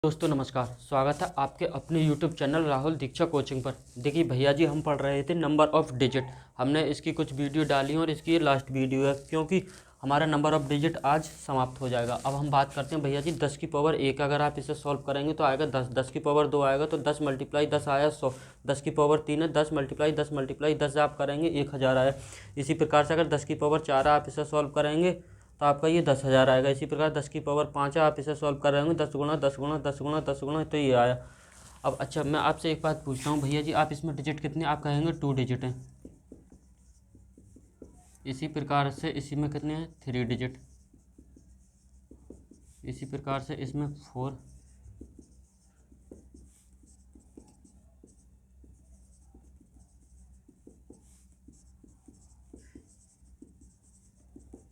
दोस्तों नमस्कार। स्वागत है आपके अपने YouTube चैनल राहुल दीक्षा कोचिंग पर। देखिए भैया जी, हम पढ़ रहे थे नंबर ऑफ़ डिजिट। हमने इसकी कुछ वीडियो डाली और इसकी ये लास्ट वीडियो है, क्योंकि हमारा नंबर ऑफ़ डिजिट आज समाप्त हो जाएगा। अब हम बात करते हैं भैया जी 10 की पावर 1। अगर आप इसे सॉल्व करेंगे तो आएगा 10, 10 की पावर 2 आएगा तो 10 मल्टीप्लाई 10 आया 100, 10 की पावर 3 है 10 मल्टीप्लाई 10 आप करेंगे 1000 आया। इसी प्रकार से अगर 10 की पावर 4 आप इसे सॉल्व करेंगे तो आपका ये 10,000 आएगा। इसी प्रकार 10 की पावर 5 है, आप इसे सॉल्व कर रहे होंगे 10 गुणा 10 गुणा 10 गुणा 10 गुणा, तो ये आया। अब अच्छा, मैं आपसे एक बात पूछता हूँ भैया जी, आप इसमें डिजिट कितने, आप कहेंगे 2 डिजिट हैं। इसी प्रकार से इसी में कितने हैं, 3 डिजिट। इसी प्रकार से इसमें 4,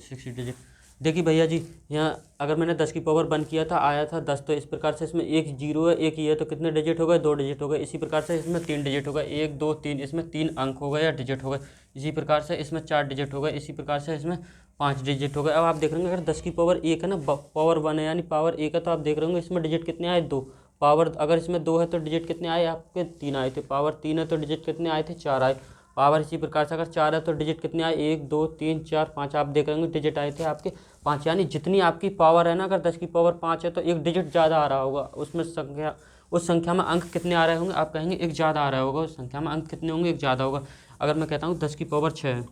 सिक्स डिजिट। देखिए भैया जी, यहाँ अगर मैंने 10 की पावर 1 किया था आया था 10, तो इस प्रकार से इसमें एक जीरो है, एक ये है, तो कितने डिजिट हो गए, 2 डिजिट हो गए। इसी प्रकार से इसमें 3 डिजिट हो गए, 1 2 3, इसमें 3 अंक हो गए या डिजिट हो गए। इसी प्रकार से इसमें 4 डिजिट हो गए। इसी प्रकार से इसमें 5 डिजिट हो गए। अब आप देख रहे होंगे अगर 10 की पावर 1 है ना, पावर 1 है यानी पावर 1 है, तो आप देख रहे होंगे इसमें डिजिट कितने आए, 2। पावर अगर इसमें 2 है तो डिजिट कितने आए आपके, 3 आए थे। पावर 3 है तो डिजिट कितने आए थे, 4 आए। पावर इसी प्रकार से अगर 4 है तो डिजिट कितने आए, 1 2 3 4 5, आप देख रहे होंगे डिजिट आए थे आपके 5। यानी जितनी आपकी पावर है ना, अगर 10 की पावर 5 है तो एक डिजिट ज़्यादा आ रहा होगा उसमें संख्या, उस संख्या में अंक कितने आ रहे होंगे, आप कहेंगे एक ज़्यादा आ रहा होगा, उस संख्या में अंक कितने होंगे, एक ज़्यादा होगा। अगर मैं कहता हूँ 10 की पावर 6 है,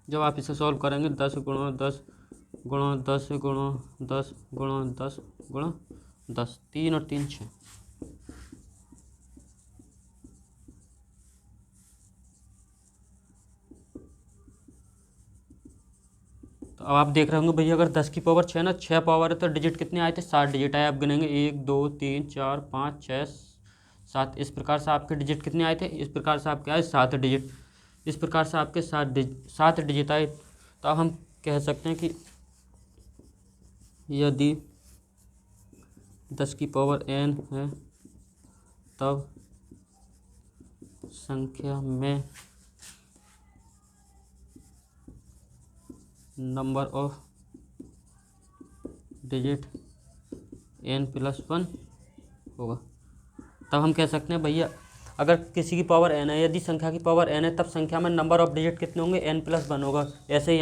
जब आप इसे सॉल्व करेंगे 10 गुणा 10 गुणा 10 गुणा 10 गुणा 10 गुणा 10, 3 और 3 6। तो अब आप देख रहे होंगे भैया अगर 10 की पावर 6 ना, 6 पावर है तो डिजिट कितने आए थे, 7 डिजिट आए। आप गिनेंगे 1 2 3 4 5 6 7, इस प्रकार से आपके डिजिट कितने आए थे, इस प्रकार से आपके आए 7 डिजिट। इस प्रकार से आपके 7 डिजिट आए। तो अब हम कह सकते हैं कि यदि 10 की पावर n है तब संख्या में नंबर ऑफ डिजिट n+1 होगा। तब हम कह सकते हैं भैया अगर किसी की पावर n है, यदि संख्या की पावर n है, तब संख्या में नंबर ऑफ डिजिट कितने होंगे, n+1 होगा। ऐसे ही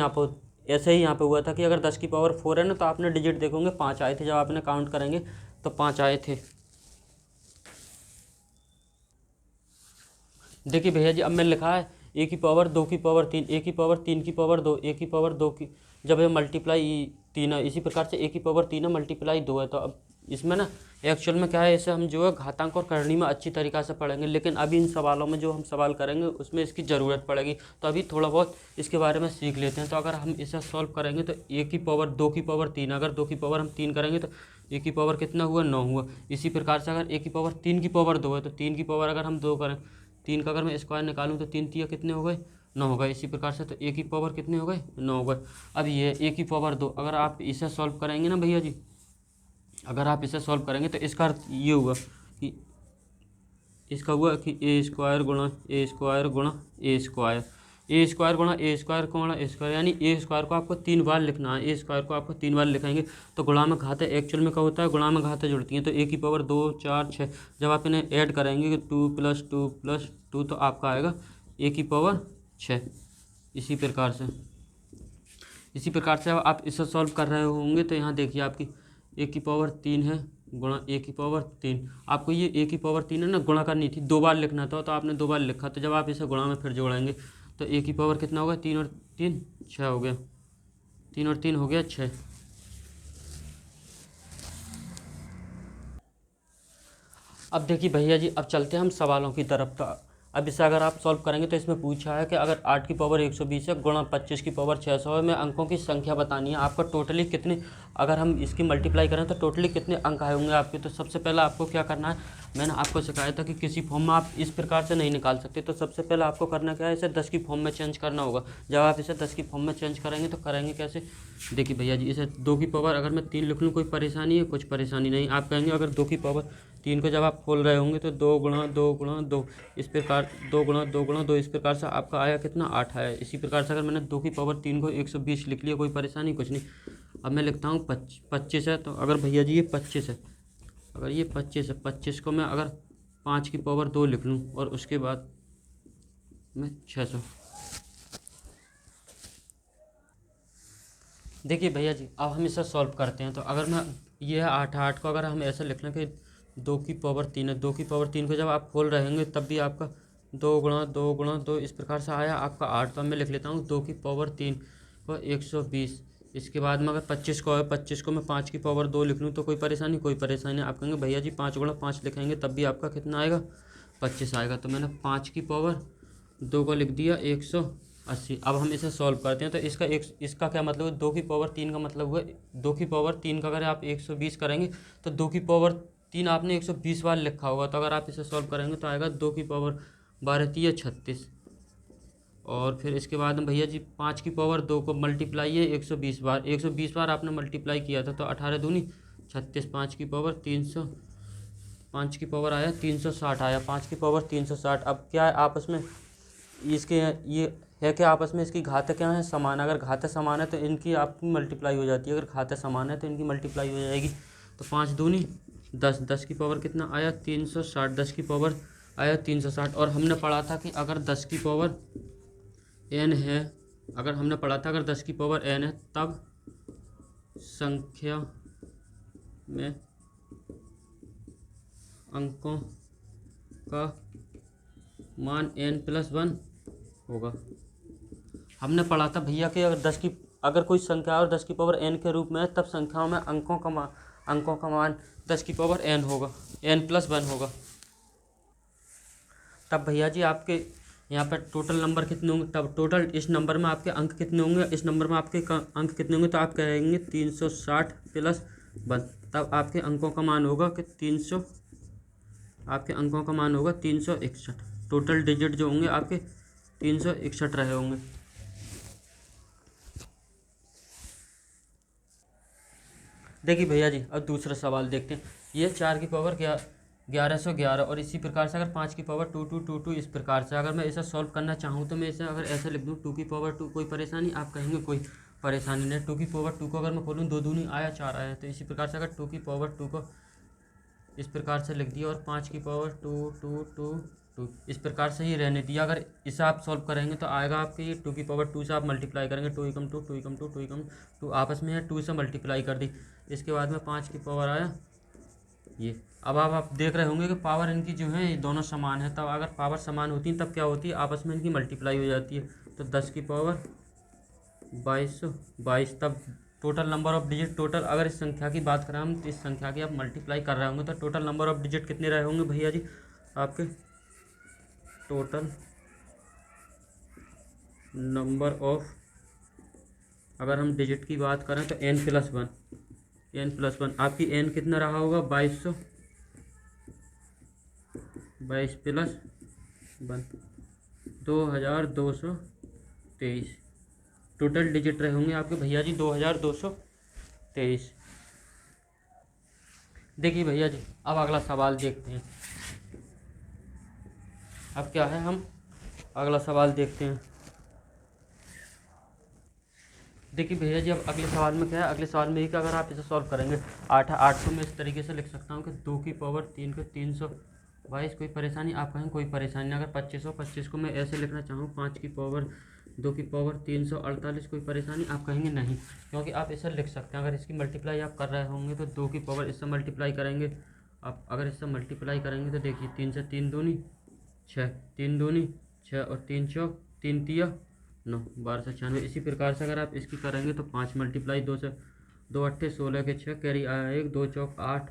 यहाँ पे हुआ था कि अगर 10 की पावर 4 है ना, तो आपने डिजिट देखोगे 5 आए थे, जब आपने काउंट करेंगे तो 5 आए थे। देखिए भैया जी, अब मैंने लिखा है ए की पावर 2 की पावर 3, ए की पावर 3 की पावर 2, ए की पावर 2 की, जब ये मल्टीप्लाई 3 है, इसी प्रकार से ए की पावर 3 है मल्टीप्लाई 2 है। तो अब इसमें ना एक्चुअल में क्या है, इसे हम जो है घातांक और करनी में अच्छी तरीक़ा से पढ़ेंगे, लेकिन अभी इन सवालों में जो हम सवाल करेंगे उसमें इसकी ज़रूरत पड़ेगी। तो अभी थोड़ा बहुत इसके बारे में सीख लेते हैं। तो अगर हम इसे सॉल्व करेंगे तो ए की पावर 2 की पावर 3, अगर 2 की पावर हम 3 करेंगे तो ए की पावर कितना हुआ, 9 हुआ। इसी प्रकार से अगर ए की पावर 3 की पावर 2 है तो 3 की पावर अगर हम 2 करें, 3 का अगर मैं स्क्वायर निकालूं तो 3 तिया कितने हो गए, 9 हो गए। इसी प्रकार से तो ए की पावर कितने हो गए, 9 हो गए। अब ये ए की पावर 2, अगर आप इसे सॉल्व करेंगे ना भैया जी, अगर आप इसे सॉल्व करेंगे तो इसका अर्थ ये हुआ कि इसका हुआ कि ए स्क्वायर गुणा ए स्क्वायर गुणा ए स्क्वायर, ए स्क्वायर गुणा ए स्क्वायर गुणा ए स्क्वायर, यानी ए स्क्वायर को आपको 3 बार लिखना है। ए स्क्वायर को आपको 3 बार लिखेंगे तो गुणा में घातें एक्चुअल में क्या होता है, गुणा में घातें जुड़ती हैं। तो ए की पावर 2 4 6, जब आप इन्हें ऐड करेंगे 2 + 2 + 2, तो आपका आएगा ए की पावर 6। इसी प्रकार से अब आप इसे सॉल्व कर रहे होंगे तो यहाँ देखिए आपकी ए की पावर 3 है गुणा ए की पावर 3। आपको ये ए की पावर 3 है ना, गुणा करनी थी, 2 बार लिखना था, तो आपने 2 बार लिखा। तो जब आप इसे गुणा में फिर जोड़ेंगे तो ए की पावर कितना होगा, 3 और 3 6 हो गया, 3 और 3 हो गया 6। अब देखिए भैया जी, अब चलते हैं हम सवालों की तरफ। तो अब इसे अगर आप सॉल्व करेंगे तो इसमें पूछा है कि अगर 8 की पावर 120 है गुणा 25 की पावर 600 है, में अंकों की संख्या बतानी है। आपका टोटली कितने, अगर हम इसकी मल्टीप्लाई करें तो टोटली कितने अंक आए होंगे आपके। तो सबसे पहले आपको क्या करना है, मैंने आपको सिखाया था कि किसी फॉर्म में आप इस प्रकार से नहीं निकाल सकते। तो सबसे पहले आपको करना क्या है, इसे 10 की फॉर्म में चेंज करना होगा। जब आप इसे 10 की फॉर्म में चेंज करेंगे तो करेंगे कैसे, देखिए भैया जी, इसे 2 की पावर अगर मैं 3 लिख लूँ, कोई परेशानी है, कुछ परेशानी नहीं। आप कहेंगे अगर 2 की पावर 3 को जब आप खोल रहे होंगे तो 2 गुणा 2 गुणा 2, इस प्रकार 2 गुणा 2 गुणा 2, इस प्रकार से आपका आया कितना, 8 आया। इसी प्रकार से अगर मैंने 2 की पावर 3 को 120 लिख लिया, कोई परेशानी कुछ नहीं। अब मैं लिखता हूँ 25 है, तो अगर भैया जी ये 25 है, अगर ये 25 है, 25 को मैं अगर 5 की पावर 2 लिख लूँ और उसके बाद मैं 600। देखिए भैया जी, अब हम इसे सॉल्व करते हैं। तो अगर मैं ये है 8 8 को अगर हम ऐसे लिख लें कि 2 की पावर 3 है, 2 की पावर 3 को जब आप खोल रहेंगे तब भी आपका 2 गुणा 2 गुणा 2 इस प्रकार से आया आपका 8। तो अब मैं लिख लेता हूँ 2 की पावर 3 को 120। इसके बाद में अगर 25 को है, 25 को मैं 5 की पावर 2 लिख लूँ तो कोई परेशानी? कोई परेशानी नहीं। आप कहेंगे भैया जी 5 गुणा 5 लिखेंगे तब भी आपका कितना आएगा? 25 आएगा। तो मैंने 5 की पावर 2 को लिख दिया 180। अब हम इसे सॉल्व करते हैं। तो इसका क्या मतलब है? 2 की पावर 3 का मतलब हुआ 2 की पावर 3 का अगर आप 120 करेंगे तो 2 की पावर 3 आपने 120 बार लिखा होगा। तो अगर आप इसे सॉल्व करेंगे तो आएगा 2 की पावर 12 3 36। और फिर इसके बाद में भैया जी 5 की पावर 2 को मल्टीप्लाई है 120 बार, 120 बार आपने मल्टीप्लाई किया था तो 18 दूनी 36। 5 की पावर 300, 5 की पावर आया 360 आया, 5 की पावर 360। अब क्या है आपस में इसके ये है कि आपस में इसकी घातें क्या है? समान। अगर घातें समान है तो इनकी आपकी मल्टीप्लाई हो जाती है, अगर घातें समान है तो इनकी मल्टीप्लाई हो जाएगी। तो 5 दूनी 10, 10 की पावर कितना आया? 360, 10 की पावर आया 360। और हमने पढ़ा था कि अगर 10 की पावर n है, अगर हमने पढ़ा था अगर 10 की पावर n है तब संख्या में अंकों का मान n+1 होगा। हमने पढ़ा था भैया कि अगर कोई संख्या और 10 की पावर n के रूप में है तब संख्याओं में अंकों का मान 10 की पावर n होगा, n+1 होगा। तब भैया जी आपके यहाँ पर टोटल नंबर कितने होंगे? तब टोटल इस नंबर में आपके अंक कितने होंगे? इस नंबर में आपके अंक कितने होंगे? तो आप कहेंगे 360 + 1। तब आपके अंकों का मान होगा कि 300, आपके अंकों का मान होगा 361। टोटल डिजिट जो होंगे आपके 361 रहे होंगे। देखिए भैया जी अब दूसरा सवाल देखते हैं। ये 4 की पावर 1111 और इसी प्रकार से अगर 5 की पावर 2222 इस प्रकार से अगर मैं इसे सॉल्व करना चाहूँ तो मैं इसे अगर ऐसे लिख दूँ 2 की पावर 2, कोई परेशानी? आप कहेंगे कोई परेशानी नहीं। 2 की पावर 2 को अगर मैं खोलूँ 2 दूनी आया 4 आया। तो इसी प्रकार से अगर 2 की पावर 2 को इस प्रकार से लिख दिया और 5 की पावर 2 2 2 2 इस प्रकार से ही रहने दिया। अगर इसे आप सॉल्व करेंगे तो आएगा आपके ये 2 की पावर 2 से आप मल्टीप्लाई करेंगे 2 एकम 2 2 एकम 2 2 एकम 2 आपस में है 2 से मल्टीप्लाई कर दी। इसके बाद में 5 की पावर आया ये। अब आप देख रहे होंगे कि पावर इनकी जो है ये दोनों समान है। तब अगर पावर समान होती है तब क्या होती है? आपस में इनकी मल्टीप्लाई हो जाती है। तो 10 की पावर 2222। तब total number of digit, total अगर इस संख्या की बात करें हम तो इस संख्या की आप मल्टीप्लाई कर रहे होंगे तो टोटल नंबर ऑफ डिजिट कितने रहे होंगे भैया जी? आपके टोटल नंबर ऑफ, अगर हम डिजिट की बात करें तो n+1, n+1 आपकी n कितना रहा होगा? 2200, 22+1 2223। टोटल डिजिट रहे होंगे आपके भैया जी 2223। देखिए भैया जी अब अगला सवाल देखते हैं। अब क्या है, हम अगला सवाल देखते हैं। देखिए भैया जी अब अगले सवाल में क्या है? अगले सवाल में ही कि अगर आप इसे सॉल्व करेंगे 8 को मैं इस तरीके से लिख सकता हूँ कि 2 की पावर 3 को 322। कोई परेशानी? आप कहें कोई परेशानी नहीं। अगर 25 को मैं ऐसे लिखना चाहूँ 5 की पावर 2 की पावर 348, कोई परेशानी? आप कहेंगे नहीं, क्योंकि आप इसे लिख सकते हैं। अगर इसकी मल्टीप्लाई आप कर रहे होंगे तो 2 की पावर इससे मल्टीप्लाई करेंगे। आप अगर इससे मल्टीप्लाई करेंगे तो देखिए 3 से 3 दूनी 6, 3 दूनी 6 और 3 चौक 3 तिया 9, 1296। इसी प्रकार से अगर आप इसकी करेंगे तो 5 मल्टीप्लाई 2 से 2 अट्ठे 16 के 6 कैरी आया 1, 2 चौक 8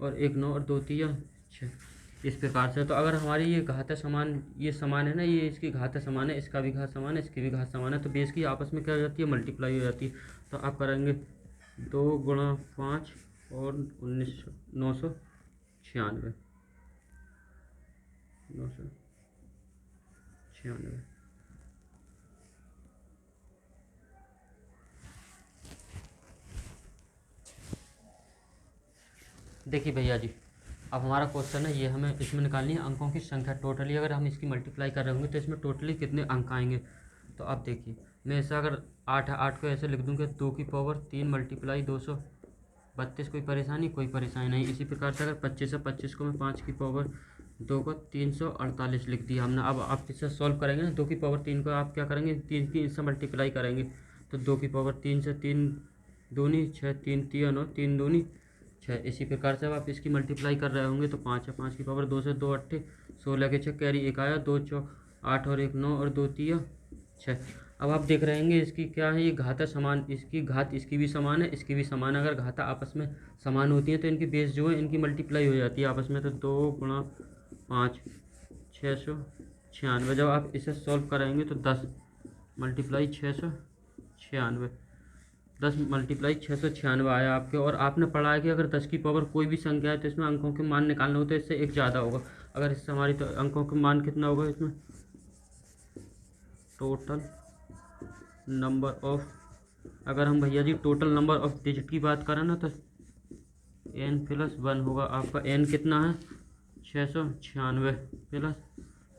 और 1 9 और 2 तिया 6 इस प्रकार से। तो अगर हमारी ये घातें समान, ये समान है ना, ये इसकी घातें समान है, इसका भी घात समान है, इसकी भी घात समान है, तो बेस की आपस में क्या हो जाती है? मल्टीप्लाई हो जाती है। तो आप करेंगे 2 गुणा 5 और 996 996। देखिए भैया जी अब हमारा क्वेश्चन है ये, हमें इसमें निकालनी है अंकों की संख्या टोटली। अगर हम इसकी मल्टीप्लाई कर रहे होंगे तो इसमें टोटली कितने अंक आएंगे? तो आप देखिए मैं ऐसा अगर 8 को ऐसे लिख दूँ कि 2 की पावर 3 मल्टीप्लाई 222 32 कोई परेशानी नहीं। इसी प्रकार से अगर 25 है, 25 को मैं 5 की पावर 2 को 348 लिख दिया हमने। अब आप इसे सॉल्व करेंगे ना, 2 की पावर 3 को आप क्या करेंगे, 3 की इससे मल्टीप्लाई करेंगे तो 2 की पावर 3 से 3 दूनी 6, 3 तिया 9, 3 दूनी 6। इसी प्रकार से अब आप इसकी मल्टीप्लाई कर रहे होंगे तो 5 है, 5 की पावर 2 से 2 8 16 के 6 कैरी 1 आया, 2 चौ 8 और 1 9 और 2 तिया 6। अब आप देख रहे होंगे इसकी क्या है, ये घात है समान, इसकी घात इसकी भी समान है, इसकी भी समान है। अगर घाता आपस में समान होती है तो इनकी बेस जो है इनकी मल्टीप्लाई हो जाती है आपस में। तो 2 गुणा 5 696। जब आप इसे सॉल्व कराएंगे तो 10 मल्टीप्लाई 696, 10 मल्टीप्लाई 696 आया आपके। और आपने पढ़ा है कि अगर 10 की पावर कोई भी संख्या है तो इसमें अंकों के मान निकालना हो तो इससे एक ज़्यादा होगा। अगर इससे हमारी तो अंकों के मान कितना होगा इसमें, टोटल नंबर ऑफ, अगर हम भैया जी टोटल नंबर ऑफ डिजिट की बात करें ना तो n+1 होगा आपका। n कितना है 696 प्लस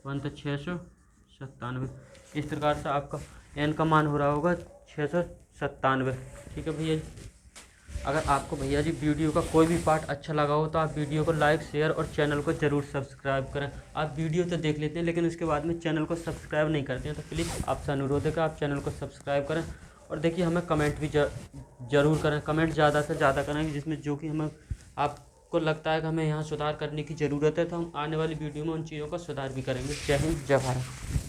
1 तो 697। इस प्रकार से आपका n का मान हो रहा होगा 697। ठीक है भैया जी। अगर आपको भैया जी वीडियो का कोई भी पार्ट अच्छा लगा हो तो आप वीडियो को लाइक शेयर और चैनल को ज़रूर सब्सक्राइब करें। आप वीडियो तो देख लेते हैं लेकिन उसके बाद में चैनल को सब्सक्राइब नहीं करते हैं, तो प्लीज़ आपसे अनुरोध है कि आप चैनल को सब्सक्राइब करें। और देखिए हमें कमेंट भी ज़रूर करें, कमेंट ज़्यादा से ज़्यादा करें जिसमें जो कि हमें आपको लगता है कि हमें यहाँ सुधार करने की ज़रूरत है तो हम आने वाली वीडियो में उन चीज़ों का सुधार भी करेंगे। जय हिंद, जय भारत।